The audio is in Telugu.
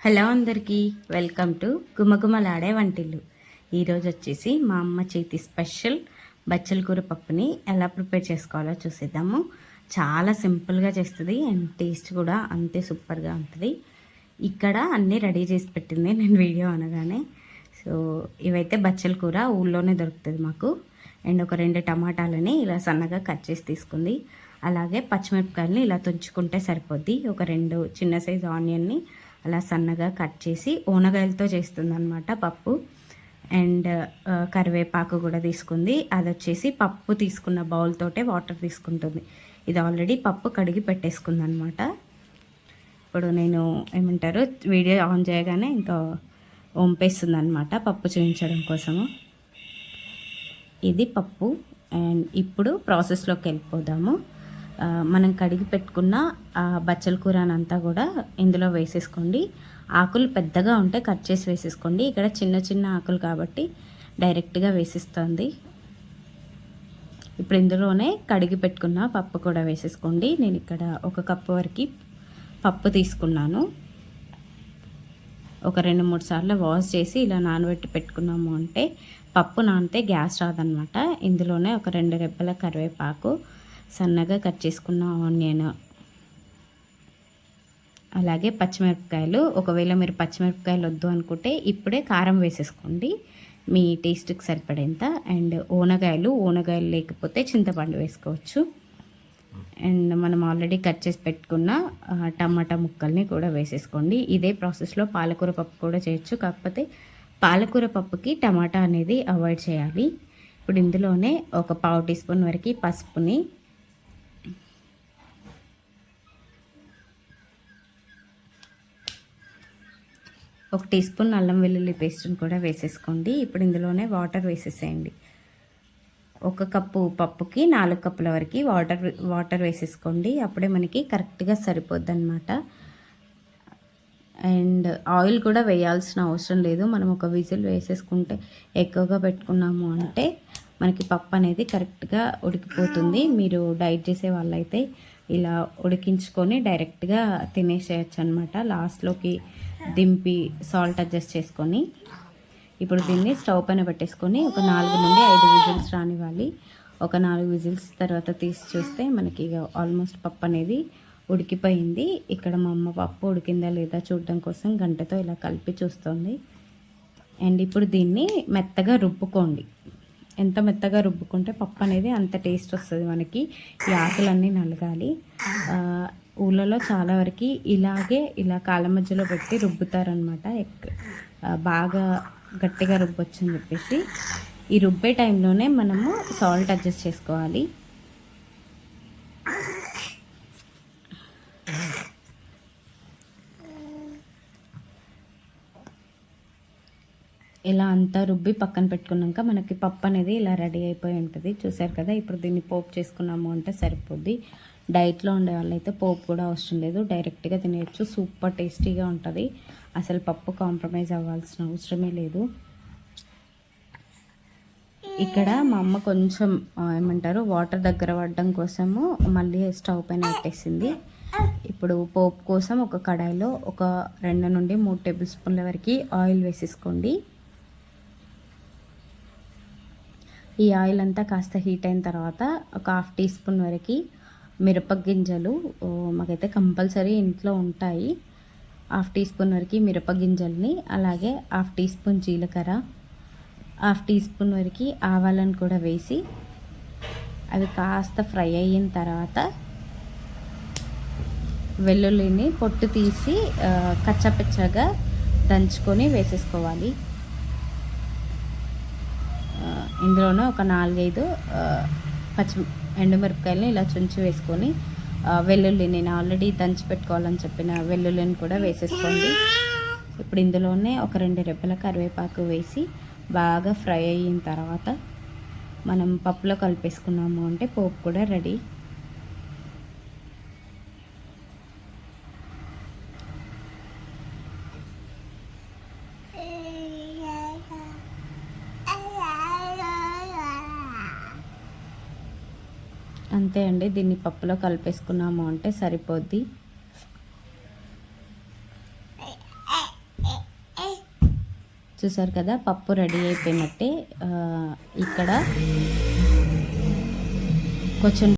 హలో అందరికీ వెల్కమ్ టు గుమగుమలాడే వంటిల్లు. ఈరోజు వచ్చేసి మా అమ్మ చేతి స్పెషల్ బచ్చల కూర పప్పుని ఎలా ప్రిపేర్ చేసుకోవాలో చూసేద్దాము. చాలా సింపుల్గా చేస్తుంది అండ్ టేస్ట్ కూడా అంతే సూపర్గా ఉంటుంది. ఇక్కడ అన్నీ రెడీ చేసి పెట్టింది నేను వీడియో అనగానే. సో ఇవైతే బచ్చల కూర ఊళ్ళోనే దొరుకుతుంది మాకు. అండ్ ఒక 2 టమాటాలని ఇలా సన్నగా కట్ చేసి తీసుకుంది. అలాగే పచ్చిమిరపకాయలని ఇలా తుంచుకుంటే సరిపోద్ది. ఒక 2 చిన్న సైజు ఆనియన్ని అలా సన్నగా కట్ చేసి ఓనగాయలతో చేస్తుంది అనమాట పప్పు. అండ్ కరివేపాకు కూడా తీసుకుంది. అది వచ్చేసి పప్పు తీసుకున్న బౌల్తోటే వాటర్ తీసుకుంటుంది. ఇది ఆల్రెడీ పప్పు కడిగి పెట్టేసుకుంది అనమాట. ఇప్పుడు నేను ఏమంటారు వీడియో ఆన్ చేయగానే ఇంకా వంపేస్తుంది అనమాట పప్పు చూపించడం కోసము. ఇది పప్పు. అండ్ ఇప్పుడు ప్రాసెస్లోకి వెళ్ళిపోదాము. మనం కడిగి పెట్టుకున్న బచ్చల కూరనంతా కూడా ఇందులో వేసేసుకోండి. ఆకులు పెద్దగా ఉంటే కట్ చేసి వేసేసుకోండి. ఇక్కడ చిన్న చిన్న ఆకులు కాబట్టి డైరెక్ట్గా వేసిస్తుంది. ఇప్పుడు ఇందులోనే కడిగి పెట్టుకున్న పప్పు కూడా వేసేసుకోండి. నేను ఇక్కడ 1 కప్పు వరకు పప్పు తీసుకున్నాను. ఒక 2-3 సార్లు వాష్ చేసి ఇలా నానబెట్టి పెట్టుకున్నాము అంటే పప్పు నానితే గ్యాస్ రాదనమాట. ఇందులోనే ఒక 2 రెబ్బల కరివేపాకు, సన్నగా కట్ చేసుకున్న ఆనియన్, అలాగే పచ్చిమిరపకాయలు. ఒకవేళ మీరు పచ్చిమిరపకాయలు వద్దు అనుకుంటే ఇప్పుడే కారం వేసేసుకోండి మీ టేస్ట్కి సరిపడేంత. అండ్ ఓనగాయలు లేకపోతే చింతపండు వేసుకోవచ్చు. అండ్ మనం ఆల్రెడీ కట్ చేసి పెట్టుకున్న టమాటా ముక్కల్ని కూడా వేసేసుకోండి. ఇదే ప్రాసెస్లో పాలకూర పప్పు కూడా చేయొచ్చు, కాకపోతే పాలకూర పప్పుకి టమాటా అనేది అవాయిడ్ చేయాలి. ఇప్పుడు ఇందులోనే ఒక 1/2 టీ స్పూన్ వరకు పసుపుని, ఒక 1 టీ స్పూన్ అల్లం వెల్లుల్లి పేస్ట్ని కూడా వేసేసుకోండి. ఇప్పుడు ఇందులోనే వాటర్ వేసేసేయండి. 1 కప్పు పప్పుకి 4 కప్పుల వరకు వాటర్ వేసేసుకోండి. అప్పుడే మనకి కరెక్ట్గా సరిపోద్ది అనమాట. అండ్ ఆయిల్ కూడా వేయాల్సిన అవసరం లేదు. మనం ఒక విజిల్ వేసేసుకుంటే ఎక్కువగా పెట్టుకున్నాము అంటే మనకి పప్పు అనేది కరెక్ట్గా ఉడికిపోతుంది. మీరు డైట్ చేసే వాళ్ళైతే ఇలా ఉడికించుకొని డైరెక్ట్గా తినేసేయచ్చు అనమాట. లాస్ట్లోకి దింపి సాల్ట్ అడ్జస్ట్ చేసుకొని ఇప్పుడు దీన్ని స్టవ్ పైన పెట్టేసుకొని ఒక 4 నుండి 5 విజిల్స్ రానివ్వాలి. ఒక 4 విజిల్స్ తర్వాత తీసి చూస్తే మనకి ఇక ఆల్మోస్ట్ పప్పు అనేది ఉడికిపోయింది. ఇక్కడ మా అమ్మ పప్పు ఉడికిందా లేదా చూడడం కోసం గంటతో ఇలా కలిపి చూస్తుంది. అండ్ ఇప్పుడు దీన్ని మెత్తగా రుబ్బుకోండి. ఎంత మెత్తగా రుబ్బుకుంటే పప్పు అనేది అంత టేస్ట్ వస్తుంది మనకి. ఈ ఆకులన్నీ నలగాలి. ఊళ్ళలో చాలా వరకు ఇలా కాళ్ళ మధ్యలో పెట్టి రుబ్బుతారనమాట. బాగా గట్టిగా రుబ్బొచ్చు అని చెప్పేసి. ఈ రుబ్బే టైంలోనే మనము సాల్ట్ అడ్జస్ట్ చేసుకోవాలి. ఇలా అంతా రుబ్బి పక్కన పెట్టుకున్నాక మనకి పప్పు అనేది ఇలా రెడీ అయిపోయి ఉంటుంది. చూసారు కదా. ఇప్పుడు దీన్ని పోపు చేసుకున్నాము అంటే సరిపోద్ది. డైట్లో ఉండే వాళ్ళైతే పోపు కూడా అవసరం లేదు, డైరెక్ట్గా తినేయచ్చు. సూపర్ టేస్టీగా ఉంటుంది. అసలు పప్పు కాంప్రమైజ్ అవ్వాల్సిన అవసరమే లేదు. ఇక్కడ మా అమ్మ కొంచెం ఏమంటారు వాటర్ దగ్గర పడడం కోసము మళ్ళీ స్టవ్ పైన పెట్టేసింది. ఇప్పుడు పోపు కోసం ఒక కడాయిలో ఒక 2 నుండి 3 టేబుల్ స్పూన్ల వరకు ఆయిల్ వేసేసుకోండి. ఈ ఆయిల్ అంతా కాస్త హీట్ అయిన తర్వాత ఒక 1/2 టీ స్పూన్ వరకు మిరపగింజలు, మాకైతే కంపల్సరీ ఇంట్లో ఉంటాయి. 1/2 టీ స్పూన్ వరకు మిరపగింజల్ని, అలాగే 1/2 టీ స్పూన్ జీలకర్ర, 1/2 టీ స్పూన్ వరకు ఆవాలను కూడా వేసి అవి కాస్త ఫ్రై అయిన తర్వాత వెల్లుల్లిని పొట్టు తీసి కచ్చపచ్చగా దంచుకొని వేసేసుకోవాలి. ఇందులోనే ఒక 4-5 ఎండుమిరపకాయలని ఇలా చుంచి వేసుకొని వెల్లుల్లి, నేను ఆల్రెడీ దంచి పెట్టుకోవాలని చెప్పిన వెల్లుల్లిని కూడా వేసేసుకోండి. ఇప్పుడు ఇందులోనే ఒక 2 రెబ్బల కరివేపాకు వేసి బాగా ఫ్రై అయిన తర్వాత మనం పప్పులో కలిపేసుకున్నాము అంటే పోపు కూడా రెడీ. అంతే అండి. దీన్ని పప్పులో కలిపేసుకున్నాము అంటే సరిపోద్ది. చూసారు కదా, పప్పు రెడీ అయిపోయినట్టే. ఇక్కడ కొంచెం